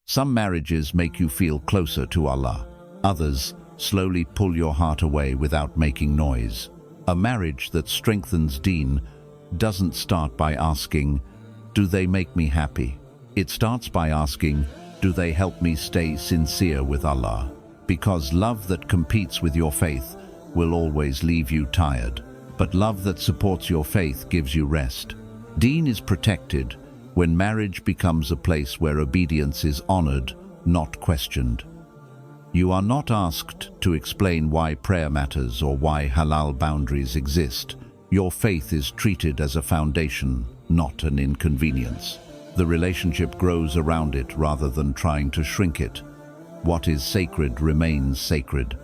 Some marriages make you feel closer to Allah. Others slowly pull your heart away without making noise. A marriage that strengthens Deen doesn't start by asking, "Do they make me happy?" It starts by asking, "Do they help me stay sincere with Allah?" Because love that competes with your faith will always leave you tired. But love that supports your faith gives you rest. Deen is protected when marriage becomes a place where obedience is honored, not questioned. You are not asked to explain why prayer matters or why halal boundaries exist. Your faith is treated as a foundation, not an inconvenience. The relationship grows around it rather than trying to shrink it. What is sacred remains sacred.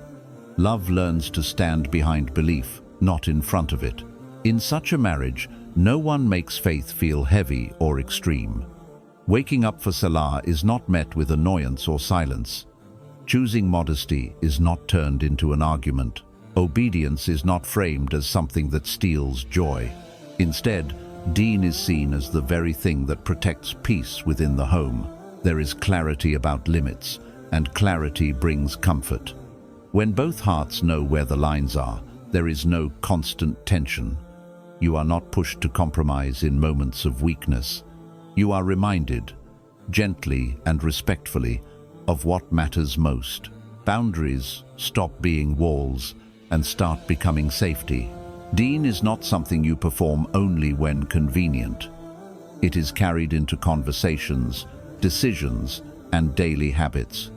Love learns to stand behind belief, not in front of it. In such a marriage, no one makes faith feel heavy or extreme. Waking up for Salah is not met with annoyance or silence. Choosing modesty is not turned into an argument. Obedience is not framed as something that steals joy. Instead, Deen is seen as the very thing that protects peace within the home. There is clarity about limits, and clarity brings comfort. When both hearts know where the lines are, there is no constant tension. You are not pushed to compromise in moments of weakness. You are reminded, gently and respectfully, of what matters most. Boundaries stop being walls and start becoming safety. Deen is not something you perform only when convenient. It is carried into conversations, decisions, and daily habits.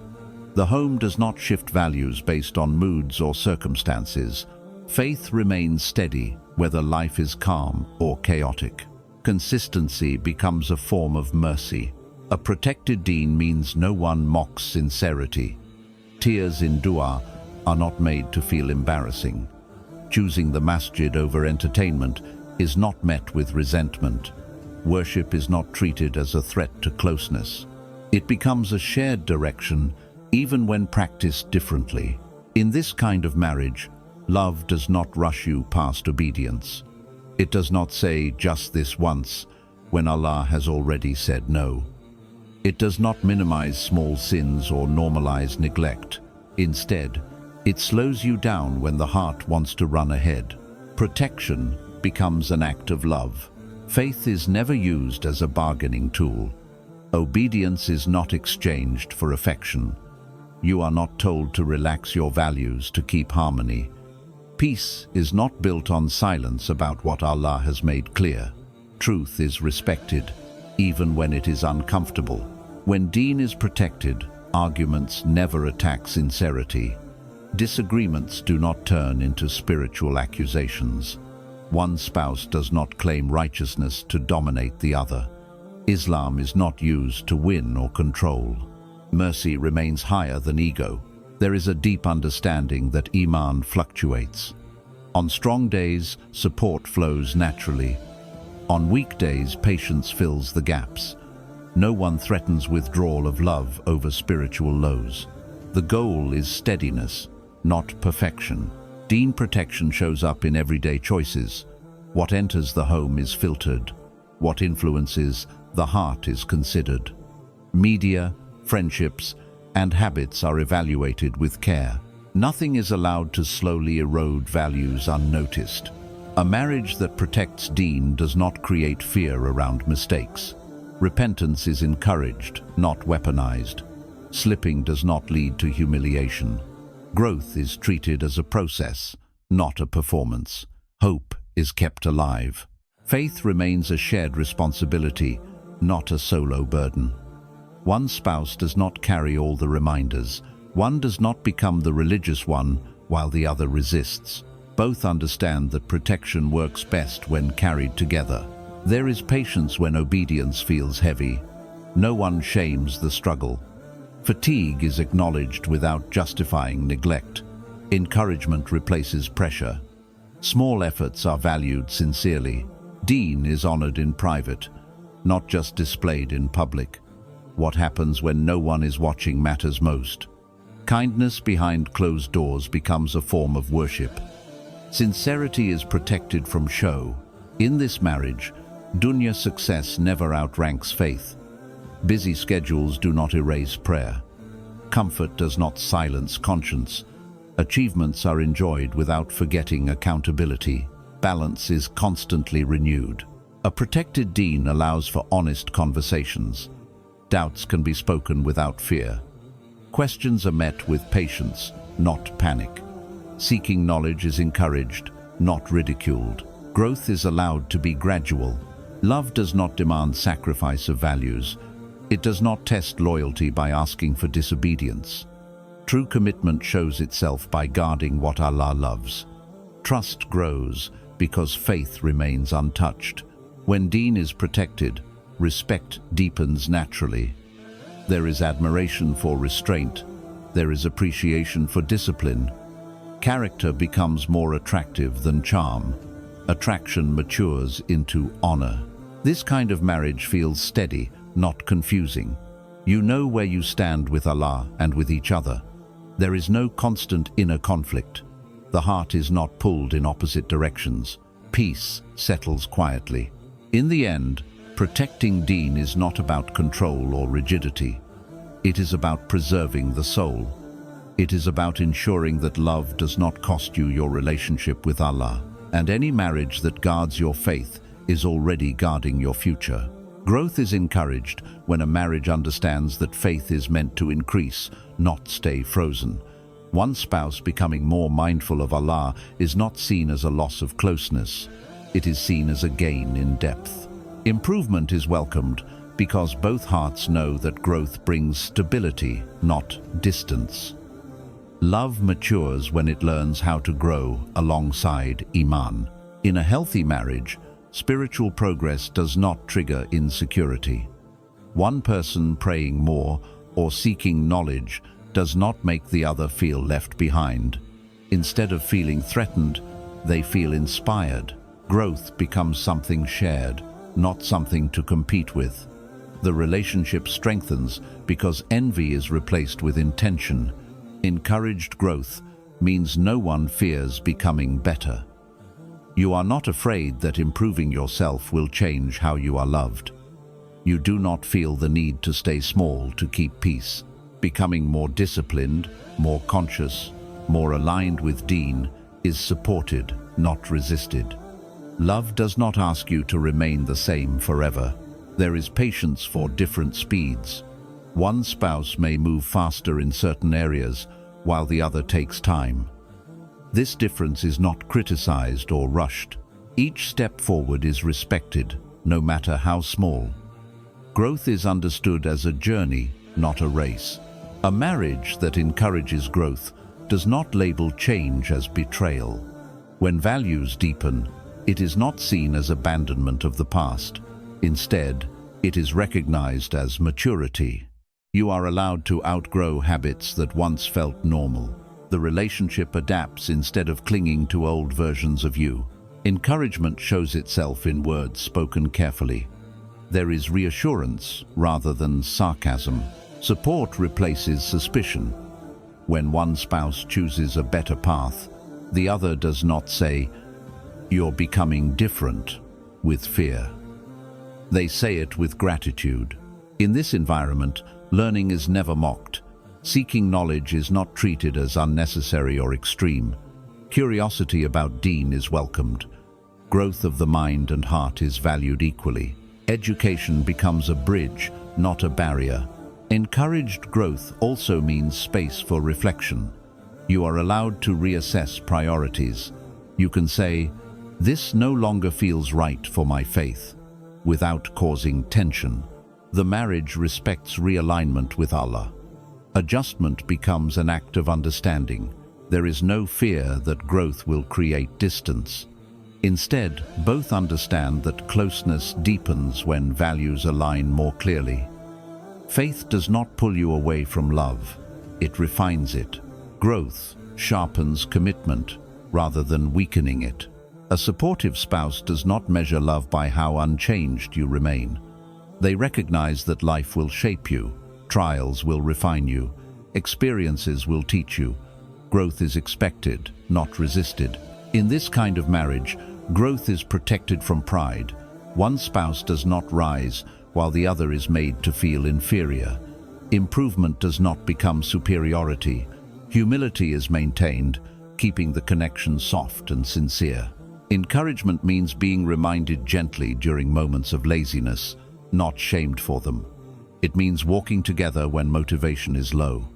The home does not shift values based on moods or circumstances. Faith remains steady, whether life is calm or chaotic. Consistency becomes a form of mercy. A protected Deen means no one mocks sincerity. Tears in dua are not made to feel embarrassing. Choosing the masjid over entertainment is not met with resentment. Worship is not treated as a threat to closeness. It becomes a shared direction, even when practiced differently. In this kind of marriage, love does not rush you past obedience. It does not say just this once when Allah has already said no. It does not minimize small sins or normalize neglect. Instead, it slows you down when the heart wants to run ahead. Protection becomes an act of love. Faith is never used as a bargaining tool. Obedience is not exchanged for affection. You are not told to relax your values to keep harmony. Peace is not built on silence about what Allah has made clear. Truth is respected, even when it is uncomfortable. When Deen is protected, arguments never attack sincerity. Disagreements do not turn into spiritual accusations. One spouse does not claim righteousness to dominate the other. Islam is not used to win or control. Mercy remains higher than ego. There is a deep understanding that Iman fluctuates. On strong days, support flows naturally. On weak days, patience fills the gaps. No one threatens withdrawal of love over spiritual lows. The goal is steadiness, not perfection. Deen protection shows up in everyday choices. What enters the home is filtered. What influences the heart is considered. Media, friendships, and habits are evaluated with care. Nothing is allowed to slowly erode values unnoticed. A marriage that protects Deen does not create fear around mistakes. Repentance is encouraged, not weaponized. Slipping does not lead to humiliation. Growth is treated as a process, not a performance. Hope is kept alive. Faith remains a shared responsibility, not a solo burden. One spouse does not carry all the reminders. One does not become the religious one while the other resists. Both understand that protection works best when carried together. There is patience when obedience feels heavy. No one shames the struggle. Fatigue is acknowledged without justifying neglect. Encouragement replaces pressure. Small efforts are valued sincerely. Deen is honored in private, not just displayed in public. What happens when no one is watching matters most. Kindness behind closed doors becomes a form of worship. Sincerity is protected from show. In this marriage, dunya success never outranks faith. Busy schedules do not erase prayer. Comfort does not silence conscience. Achievements are enjoyed without forgetting accountability. Balance is constantly renewed. A protected deen allows for honest conversations. Doubts can be spoken without fear. Questions are met with patience, not panic. Seeking knowledge is encouraged, not ridiculed. Growth is allowed to be gradual. Love does not demand sacrifice of values. It does not test loyalty by asking for disobedience. True commitment shows itself by guarding what Allah loves. Trust grows because faith remains untouched. When deen is protected, respect deepens naturally. There is admiration for restraint. There is appreciation for discipline. Character becomes more attractive than charm. Attraction matures into honor. This kind of marriage feels steady, not confusing. You know where you stand with Allah and with each other. There is no constant inner conflict. The heart is not pulled in opposite directions. Peace settles quietly. In the end, protecting deen is not about control or rigidity. It is about preserving the soul. It is about ensuring that love does not cost you your relationship with Allah. And any marriage that guards your faith is already guarding your future. Growth is encouraged when a marriage understands that faith is meant to increase, not stay frozen. One spouse becoming more mindful of Allah is not seen as a loss of closeness. It is seen as a gain in depth. Improvement is welcomed because both hearts know that growth brings stability, not distance. Love matures when it learns how to grow alongside Iman. In a healthy marriage, spiritual progress does not trigger insecurity. One person praying more or seeking knowledge does not make the other feel left behind. Instead of feeling threatened, they feel inspired. Growth becomes something shared, not something to compete with. The relationship strengthens because envy is replaced with intention. Encouraged growth means no one fears becoming better. You are not afraid that improving yourself will change how you are loved. You do not feel the need to stay small to keep peace. Becoming more disciplined, more conscious, more aligned with deen is supported, not resisted. Love does not ask you to remain the same forever. There is patience for different speeds. One spouse may move faster in certain areas, while the other takes time. This difference is not criticized or rushed. Each step forward is respected, no matter how small. Growth is understood as a journey, not a race. A marriage that encourages growth does not label change as betrayal. When values deepen, it is not seen as abandonment of the past. Instead, it is recognized as maturity. You are allowed to outgrow habits that once felt normal. The relationship adapts instead of clinging to old versions of you. Encouragement shows itself in words spoken carefully. There is reassurance rather than sarcasm. Support replaces suspicion. When one spouse chooses a better path, the other does not say, "You're becoming different," with fear. They say it with gratitude. In this environment, learning is never mocked. Seeking knowledge is not treated as unnecessary or extreme. Curiosity about deen is welcomed. Growth of the mind and heart is valued equally. Education becomes a bridge, not a barrier. Encouraged growth also means space for reflection. You are allowed to reassess priorities. You can say, "This no longer feels right for my faith," without causing tension. The marriage respects realignment with Allah. Adjustment becomes an act of understanding. There is no fear that growth will create distance. Instead, both understand that closeness deepens when values align more clearly. Faith does not pull you away from love. It refines it. Growth sharpens commitment rather than weakening it. A supportive spouse does not measure love by how unchanged you remain. They recognize that life will shape you, trials will refine you, experiences will teach you. Growth is expected, not resisted. In this kind of marriage, growth is protected from pride. One spouse does not rise while the other is made to feel inferior. Improvement does not become superiority. Humility is maintained, keeping the connection soft and sincere. Encouragement means being reminded gently during moments of laziness, not shamed for them. It means walking together when motivation is low.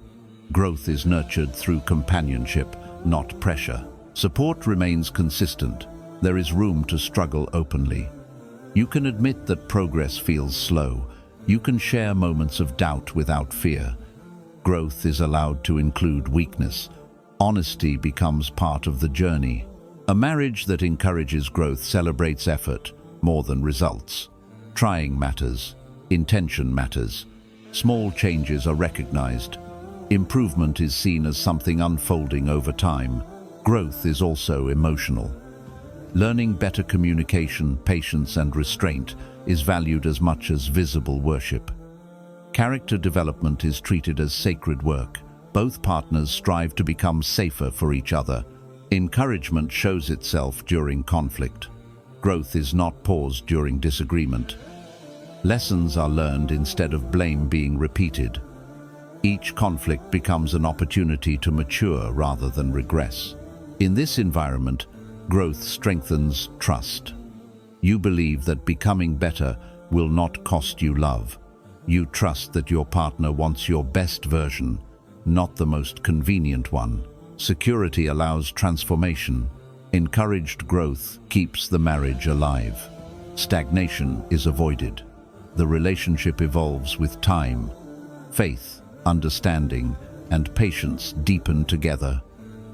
Growth is nurtured through companionship, not pressure. Support remains consistent. There is room to struggle openly. You can admit that progress feels slow. You can share moments of doubt without fear. Growth is allowed to include weakness. Honesty becomes part of the journey. A marriage that encourages growth celebrates effort more than results. Trying matters. Intention matters. Small changes are recognized. Improvement is seen as something unfolding over time. Growth is also emotional. Learning better communication, patience, and restraint is valued as much as visible worship. Character development is treated as sacred work. Both partners strive to become safer for each other. Encouragement shows itself during conflict. Growth is not paused during disagreement. Lessons are learned instead of blame being repeated. Each conflict becomes an opportunity to mature rather than regress. In this environment, growth strengthens trust. You believe that becoming better will not cost you love. You trust that your partner wants your best version, not the most convenient one. Security allows transformation. Encouraged growth keeps the marriage alive. Stagnation is avoided. The relationship evolves with time. Faith, understanding, and patience deepen together.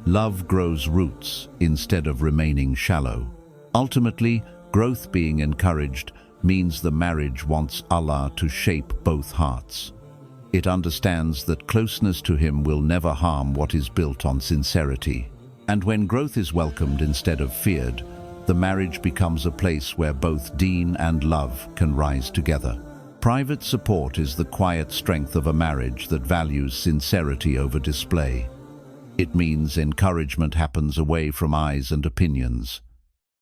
Love grows roots instead of remaining shallow. Ultimately, growth being encouraged means the marriage wants Allah to shape both hearts. It understands that closeness to Him will never harm what is built on sincerity. And when growth is welcomed instead of feared, the marriage becomes a place where both Deen and love can rise together. Private support is the quiet strength of a marriage that values sincerity over display. It means encouragement happens away from eyes and opinions.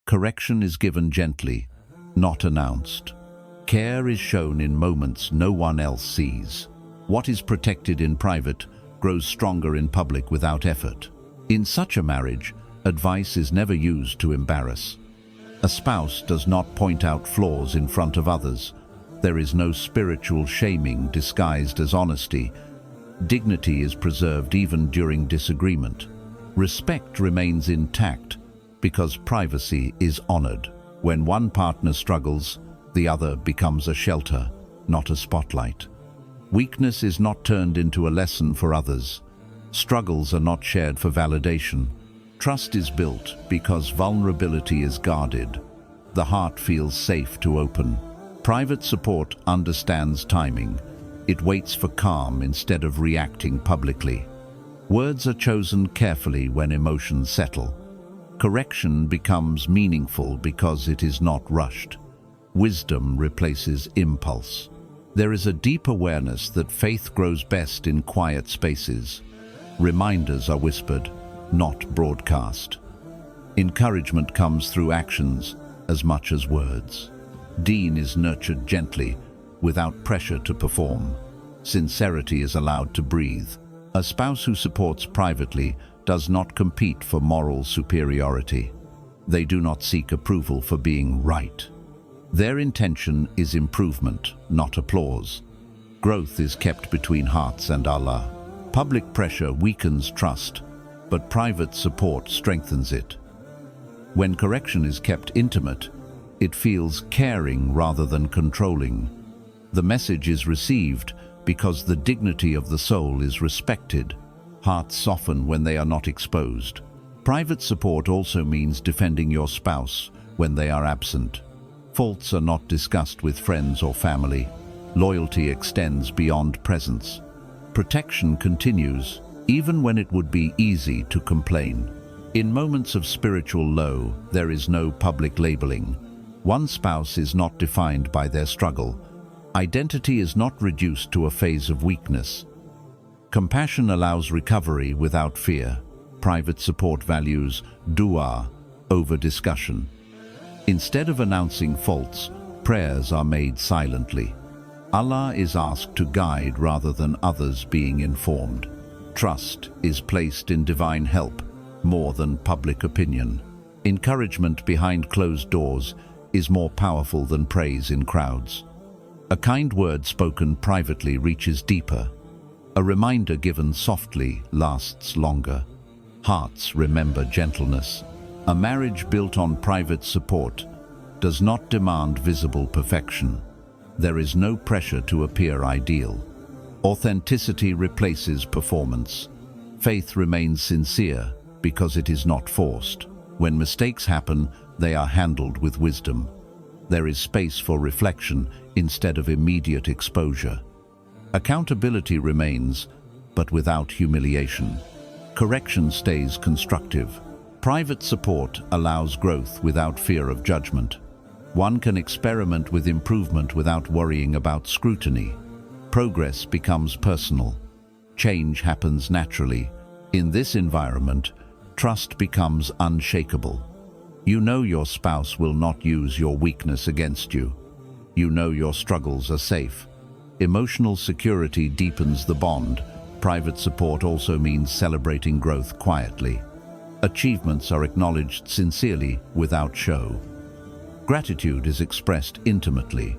Correction is given gently, not announced. Care is shown in moments no one else sees. What is protected in private grows stronger in public without effort. In such a marriage, advice is never used to embarrass. A spouse does not point out flaws in front of others. There is no spiritual shaming disguised as honesty. Dignity is preserved even during disagreement. Respect remains intact because privacy is honored. When one partner struggles, the other becomes a shelter, not a spotlight. Weakness is not turned into a lesson for others. Struggles are not shared for validation. Trust is built because vulnerability is guarded. The heart feels safe to open. Private support understands timing. It waits for calm instead of reacting publicly. Words are chosen carefully when emotions settle. Correction becomes meaningful because it is not rushed. Wisdom replaces impulse. There is a deep awareness that faith grows best in quiet spaces. Reminders are whispered, not broadcast. Encouragement comes through actions as much as words. Deen is nurtured gently, without pressure to perform. Sincerity is allowed to breathe. A spouse who supports privately does not compete for moral superiority. They do not seek approval for being right. Their intention is improvement, not applause. Growth is kept between hearts and Allah. Public pressure weakens trust, but private support strengthens it. When correction is kept intimate, it feels caring rather than controlling. The message is received because the dignity of the soul is respected. Hearts soften when they are not exposed. Private support also means defending your spouse when they are absent. Faults are not discussed with friends or family. Loyalty extends beyond presence. Protection continues, even when it would be easy to complain. In moments of spiritual low, there is no public labeling. One spouse is not defined by their struggle. Identity is not reduced to a phase of weakness. Compassion allows recovery without fear. Private support values dua over discussion. Instead of announcing faults, prayers are made silently. Allah is asked to guide rather than others being informed. Trust is placed in divine help more than public opinion. Encouragement behind closed doors is more powerful than praise in crowds. A kind word spoken privately reaches deeper. A reminder given softly lasts longer. Hearts remember gentleness. A marriage built on private support does not demand visible perfection. There is no pressure to appear ideal. Authenticity replaces performance. Faith remains sincere because it is not forced. When mistakes happen, they are handled with wisdom. There is space for reflection instead of immediate exposure. Accountability remains, but without humiliation. Correction stays constructive. Private support allows growth without fear of judgment. One can experiment with improvement without worrying about scrutiny. Progress becomes personal. Change happens naturally. In this environment, trust becomes unshakable. You know your spouse will not use your weakness against you. You know your struggles are safe. Emotional security deepens the bond. Private support also means celebrating growth quietly. Achievements are acknowledged sincerely without show. Gratitude is expressed intimately.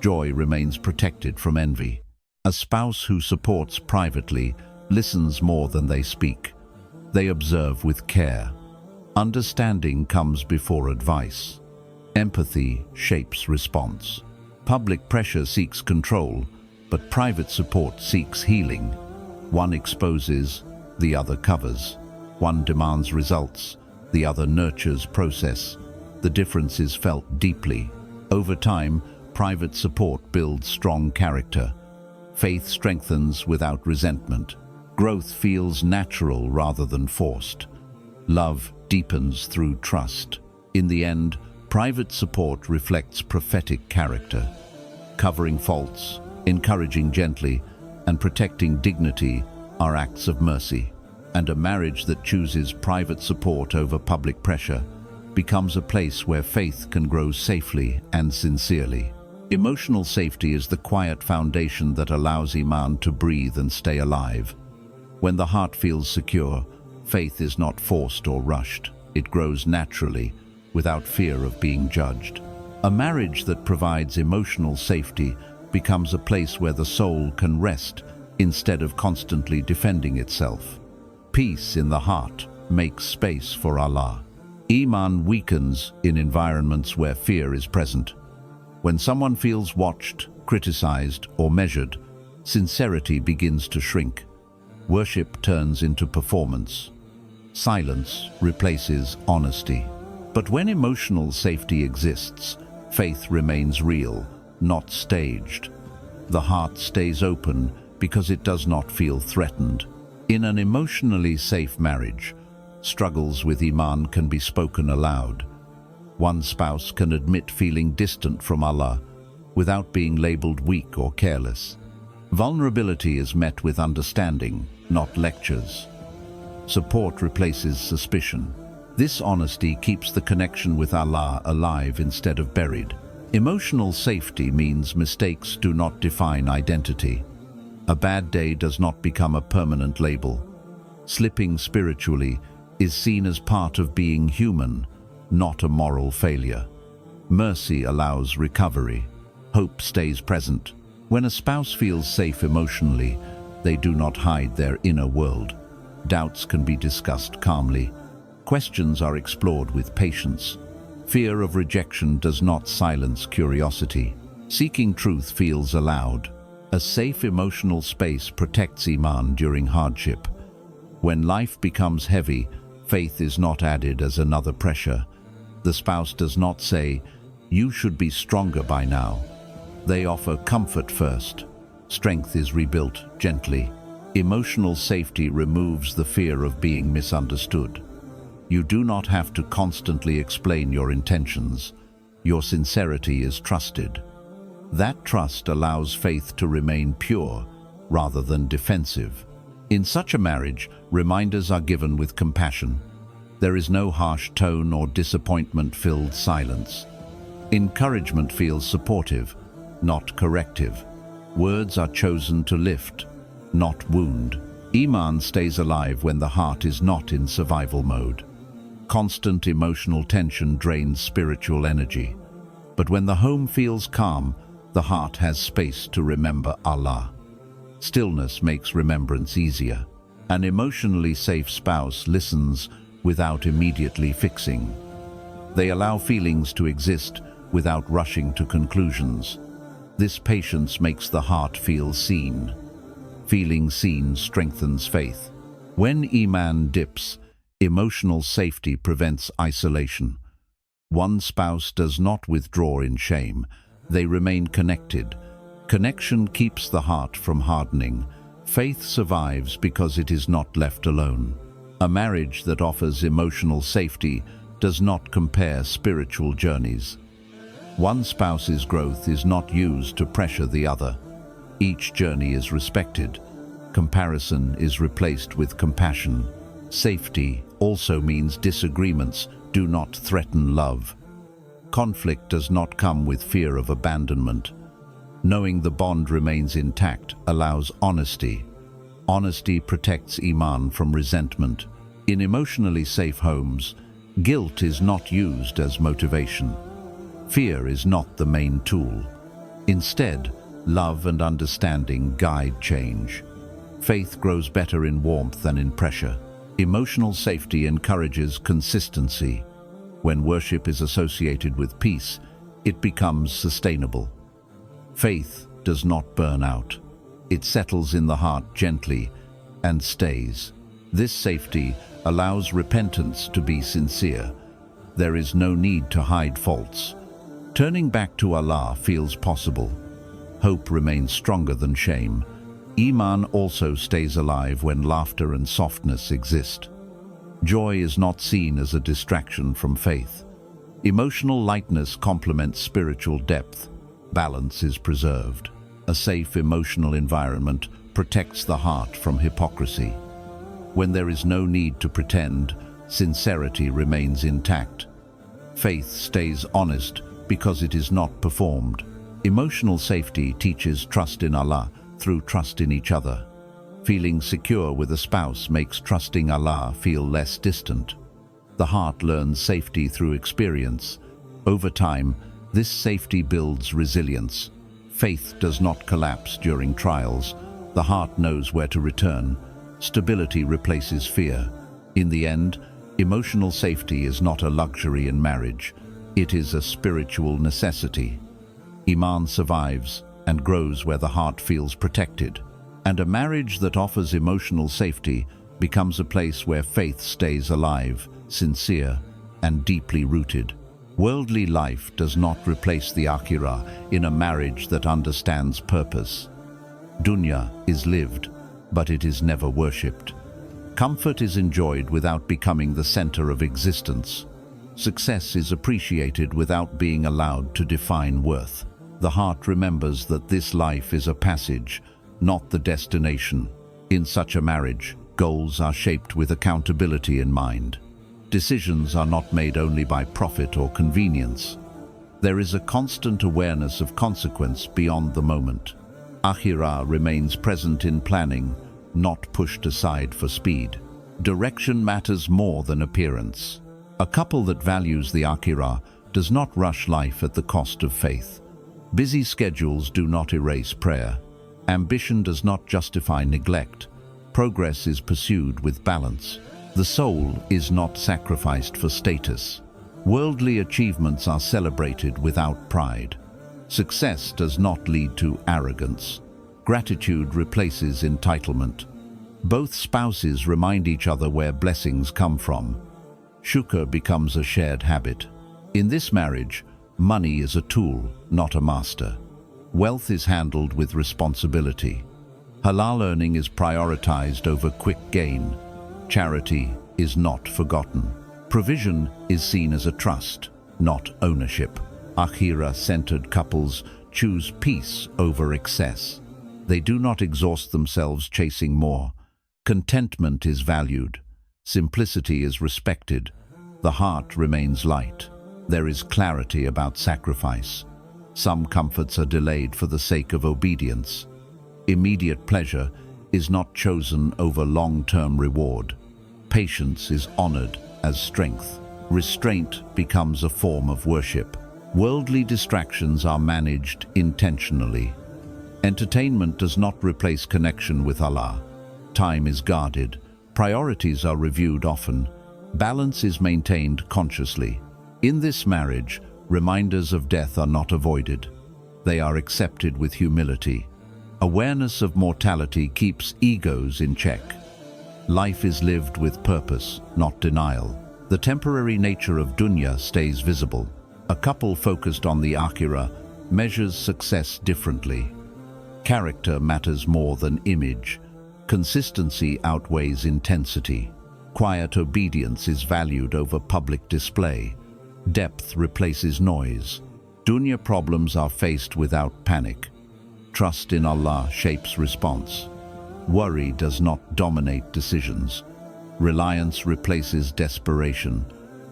Joy remains protected from envy. A spouse who supports privately listens more than they speak. They observe with care. Understanding comes before advice. Empathy shapes response. Public pressure seeks control, but private support seeks healing. One exposes, the other covers. One demands results, the other nurtures process. The difference is felt deeply. Over time, private support builds strong character. Faith strengthens without resentment. Growth feels natural rather than forced. Love deepens through trust. In the end, private support reflects prophetic character. Covering faults, encouraging gently, and protecting dignity are acts of mercy. And a marriage that chooses private support over public pressure becomes a place where faith can grow safely and sincerely. Emotional safety is the quiet foundation that allows Iman to breathe and stay alive. When the heart feels secure, faith is not forced or rushed. It grows naturally, without fear of being judged. A marriage that provides emotional safety becomes a place where the soul can rest instead of constantly defending itself. Peace in the heart makes space for Allah. Iman weakens in environments where fear is present. When someone feels watched, criticized, or measured, sincerity begins to shrink. Worship turns into performance. Silence replaces honesty. But when emotional safety exists, faith remains real, not staged. The heart stays open because it does not feel threatened. In an emotionally safe marriage, struggles with Iman can be spoken aloud. One spouse can admit feeling distant from Allah without being labeled weak or careless. Vulnerability is met with understanding, not lectures. Support replaces suspicion. This honesty keeps the connection with Allah alive instead of buried. Emotional safety means mistakes do not define identity. A bad day does not become a permanent label. Slipping spiritually is seen as part of being human, not a moral failure. Mercy allows recovery. Hope stays present. When a spouse feels safe emotionally, they do not hide their inner world. Doubts can be discussed calmly. Questions are explored with patience. Fear of rejection does not silence curiosity. Seeking truth feels allowed. A safe emotional space protects Iman during hardship. When life becomes heavy, faith is not added as another pressure. The spouse does not say, "You should be stronger by now." They offer comfort first. Strength is rebuilt gently. Emotional safety removes the fear of being misunderstood. You do not have to constantly explain your intentions. Your sincerity is trusted. That trust allows faith to remain pure rather than defensive. In such a marriage, reminders are given with compassion. There is no harsh tone or disappointment-filled silence. Encouragement feels supportive, not corrective. Words are chosen to lift, not wound. Iman stays alive when the heart is not in survival mode. Constant emotional tension drains spiritual energy. But when the home feels calm, the heart has space to remember Allah. Stillness makes remembrance easier. An emotionally safe spouse listens without immediately fixing. They allow feelings to exist without rushing to conclusions. This patience makes the heart feel seen. Feeling seen strengthens faith. When Iman dips, emotional safety prevents isolation. One spouse does not withdraw in shame. They remain connected. Connection keeps the heart from hardening. Faith survives because it is not left alone. A marriage that offers emotional safety does not compare spiritual journeys. One spouse's growth is not used to pressure the other. Each journey is respected. Comparison is replaced with compassion. Safety also means disagreements do not threaten love. Conflict does not come with fear of abandonment. Knowing the bond remains intact allows honesty. Honesty protects Iman from resentment. In emotionally safe homes, guilt is not used as motivation. Fear is not the main tool. Instead, love and understanding guide change. Faith grows better in warmth than in pressure. Emotional safety encourages consistency. When worship is associated with peace, it becomes sustainable. Faith does not burn out. It settles in the heart gently and stays. This safety allows repentance to be sincere. There is no need to hide faults. Turning back to Allah feels possible. Hope remains stronger than shame. Iman also stays alive when laughter and softness exist. Joy is not seen as a distraction from faith. Emotional lightness complements spiritual depth. Balance is preserved. A safe emotional environment protects the heart from hypocrisy. When there is no need to pretend, sincerity remains intact. Faith stays honest because it is not performed. Emotional safety teaches trust in Allah through trust in each other. Feeling secure with a spouse makes trusting Allah feel less distant. The heart learns safety through experience. Over time, this safety builds resilience. Faith does not collapse during trials. The heart knows where to return. Stability replaces fear. In the end, emotional safety is not a luxury in marriage. It is a spiritual necessity. Iman survives and grows where the heart feels protected. And a marriage that offers emotional safety becomes a place where faith stays alive, sincere, and deeply rooted. Worldly life does not replace the akhirah in a marriage that understands purpose. Dunya is lived, but it is never worshipped. Comfort is enjoyed without becoming the center of existence. Success is appreciated without being allowed to define worth. The heart remembers that this life is a passage, not the destination. In such a marriage, goals are shaped with accountability in mind. Decisions are not made only by profit or convenience. There is a constant awareness of consequence beyond the moment. Akhirah remains present in planning, not pushed aside for speed. Direction matters more than appearance. A couple that values the akhirah does not rush life at the cost of faith. Busy schedules do not erase prayer. Ambition does not justify neglect. Progress is pursued with balance. The soul is not sacrificed for status. Worldly achievements are celebrated without pride. Success does not lead to arrogance. Gratitude replaces entitlement. Both spouses remind each other where blessings come from. Shukr becomes a shared habit. In this marriage, money is a tool, not a master. Wealth is handled with responsibility. Halal earning is prioritized over quick gain. Charity is not forgotten. Provision is seen as a trust, not ownership. Akhirah-centered couples choose peace over excess. They do not exhaust themselves chasing more. Contentment is valued. Simplicity is respected. The heart remains light. There is clarity about sacrifice. Some comforts are delayed for the sake of obedience. Immediate pleasure is not chosen over long-term reward. Patience is honored as strength. Restraint becomes a form of worship. Worldly distractions are managed intentionally. Entertainment does not replace connection with Allah. Time is guarded. Priorities are reviewed often. Balance is maintained consciously. In this marriage, reminders of death are not avoided. They are accepted with humility. Awareness of mortality keeps egos in check. Life is lived with purpose, not denial. The temporary nature of dunya stays visible. A couple focused on the akhirah measures success differently. Character matters more than image. Consistency outweighs intensity. Quiet obedience is valued over public display. Depth replaces noise. Dunya problems are faced without panic. Trust in Allah shapes response. Worry does not dominate decisions. Reliance replaces desperation.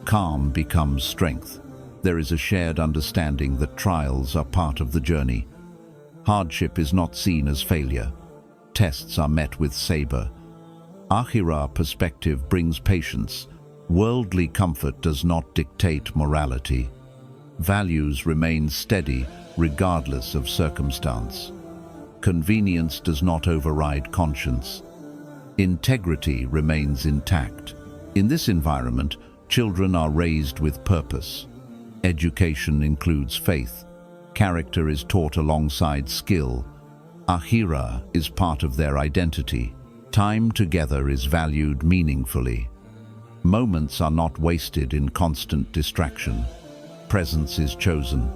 Calm becomes strength. There is a shared understanding that trials are part of the journey. Hardship is not seen as failure. Tests are met with sabr. Akhirah perspective brings patience. Worldly comfort does not dictate morality. Values remain steady regardless of circumstance. Convenience does not override conscience. Integrity remains intact. In this environment, children are raised with purpose. Education includes faith. Character is taught alongside skill. Akhirah is part of their identity. Time together is valued meaningfully. Moments are not wasted in constant distraction. Presence is chosen.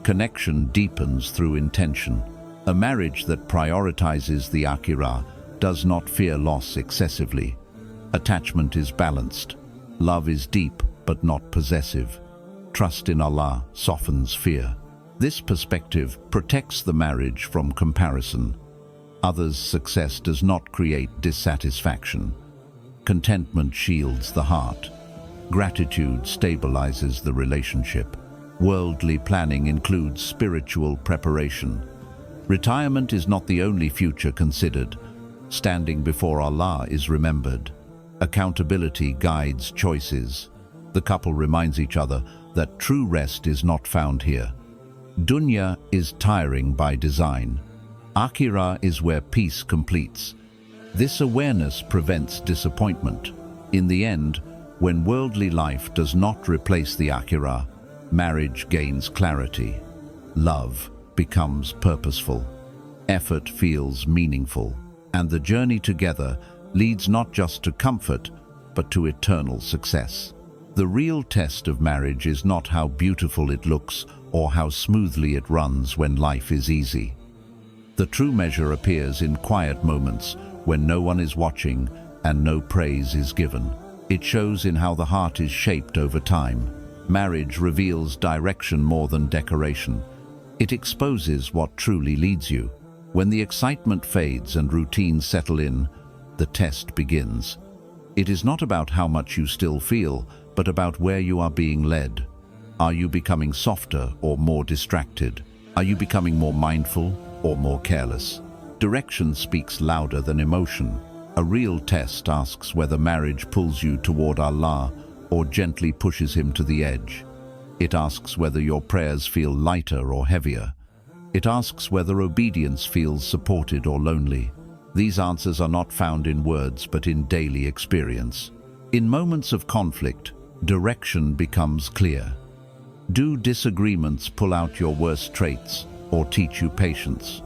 Connection deepens through intention. A marriage that prioritizes the akhirah does not fear loss excessively. Attachment is balanced. Love is deep but not possessive. Trust in Allah softens fear. This perspective protects the marriage from comparison. Others' success does not create dissatisfaction. Contentment shields the heart. Gratitude stabilizes the relationship. Worldly planning includes spiritual preparation. Retirement is not the only future considered. Standing before Allah is remembered. Accountability guides choices. The couple reminds each other that true rest is not found here. Dunya is tiring by design. Akhirah is where peace completes. This awareness prevents disappointment. In the end, when worldly life does not replace the akhirah, marriage gains clarity. Love becomes purposeful. Effort feels meaningful. And the journey together leads not just to comfort, but to eternal success. The real test of marriage is not how beautiful it looks or how smoothly it runs when life is easy. The true measure appears in quiet moments when no one is watching and no praise is given. It shows in how the heart is shaped over time. Marriage reveals direction more than decoration. It exposes what truly leads you. When the excitement fades and routines settle in, the test begins. It is not about how much you still feel, but about where you are being led. Are you becoming softer or more distracted? Are you becoming more mindful or more careless? Direction speaks louder than emotion. A real test asks whether marriage pulls you toward Allah or gently pushes him to the edge. It asks whether your prayers feel lighter or heavier. It asks whether obedience feels supported or lonely. These answers are not found in words but in daily experience. In moments of conflict, direction becomes clear. Do disagreements pull out your worst traits or teach you patience?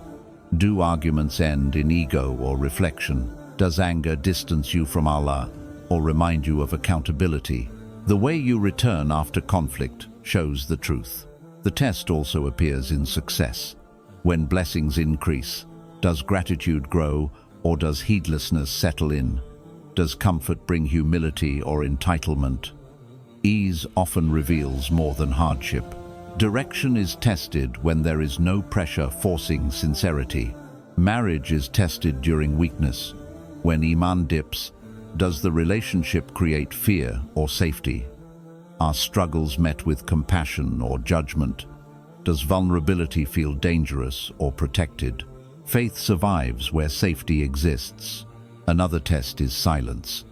Do arguments end in ego or reflection? Does anger distance you from Allah or remind you of accountability? The way you return after conflict shows the truth. The test also appears in success. When blessings increase, does gratitude grow or does heedlessness settle in? Does comfort bring humility or entitlement? Ease often reveals more than hardship. Direction is tested when there is no pressure forcing sincerity. Marriage is tested during weakness. When Iman dips, does the relationship create fear or safety? Are struggles met with compassion or judgment? Does vulnerability feel dangerous or protected? Faith survives where safety exists. Another test is silence.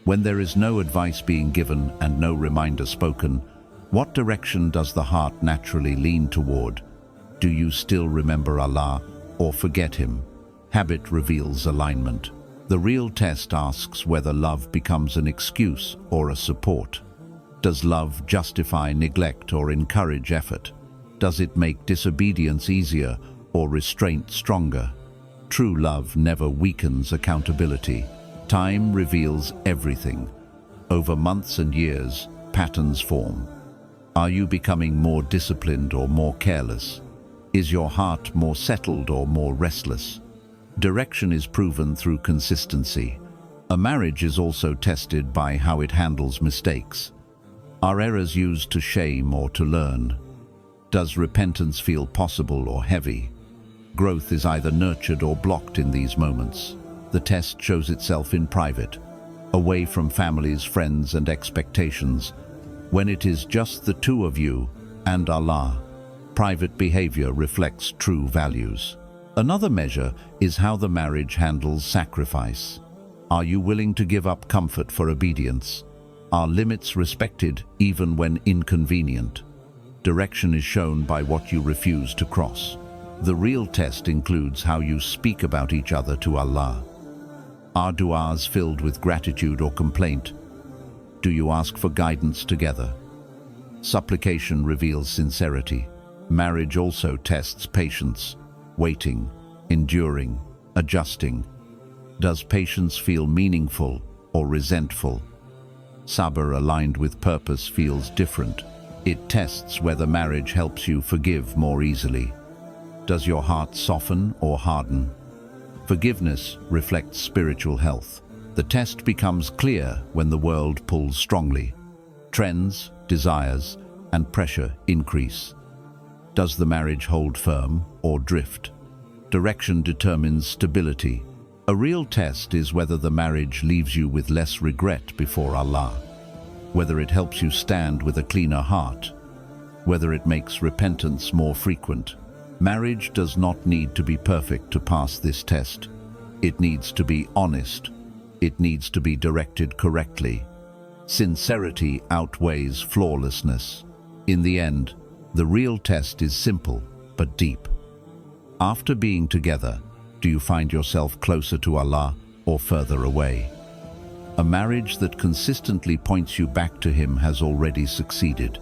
When there is no advice being given and no reminder spoken, what direction does the heart naturally lean toward? Do you still remember Allah or forget Him? Habit reveals alignment. The real test asks whether love becomes an excuse or a support. Does love justify neglect or encourage effort? Does it make disobedience easier or restraint stronger? True love never weakens accountability. Time reveals everything. Over months and years, patterns form. Are you becoming more disciplined or more careless? Is your heart more settled or more restless? Direction is proven through consistency. A marriage is also tested by how it handles mistakes. Are errors used to shame or to learn? Does repentance feel possible or heavy? Growth is either nurtured or blocked in these moments. The test shows itself in private, away from families, friends, and expectations. When it is just the two of you and Allah, private behavior reflects true values. Another measure is how the marriage handles sacrifice. Are you willing to give up comfort for obedience? Are limits respected even when inconvenient? Direction is shown by what you refuse to cross. The real test includes how you speak about each other to Allah. Are du'as filled with gratitude or complaint? Do you ask for guidance together? Supplication reveals sincerity. Marriage also tests patience, waiting, enduring, adjusting. Does patience feel meaningful or resentful? Sabr aligned with purpose feels different. It tests whether marriage helps you forgive more easily. Does your heart soften or harden? Forgiveness reflects spiritual health. The test becomes clear when the world pulls strongly. Trends, desires, and pressure increase. Does the marriage hold firm or drift? Direction determines stability. A real test is whether the marriage leaves you with less regret before Allah, whether it helps you stand with a cleaner heart, whether it makes repentance more frequent. Marriage does not need to be perfect to pass this test. It needs to be honest. It needs to be directed correctly. Sincerity outweighs flawlessness. In the end, the real test is simple but deep. After being together, do you find yourself closer to Allah or further away? A marriage that consistently points you back to Him has already succeeded.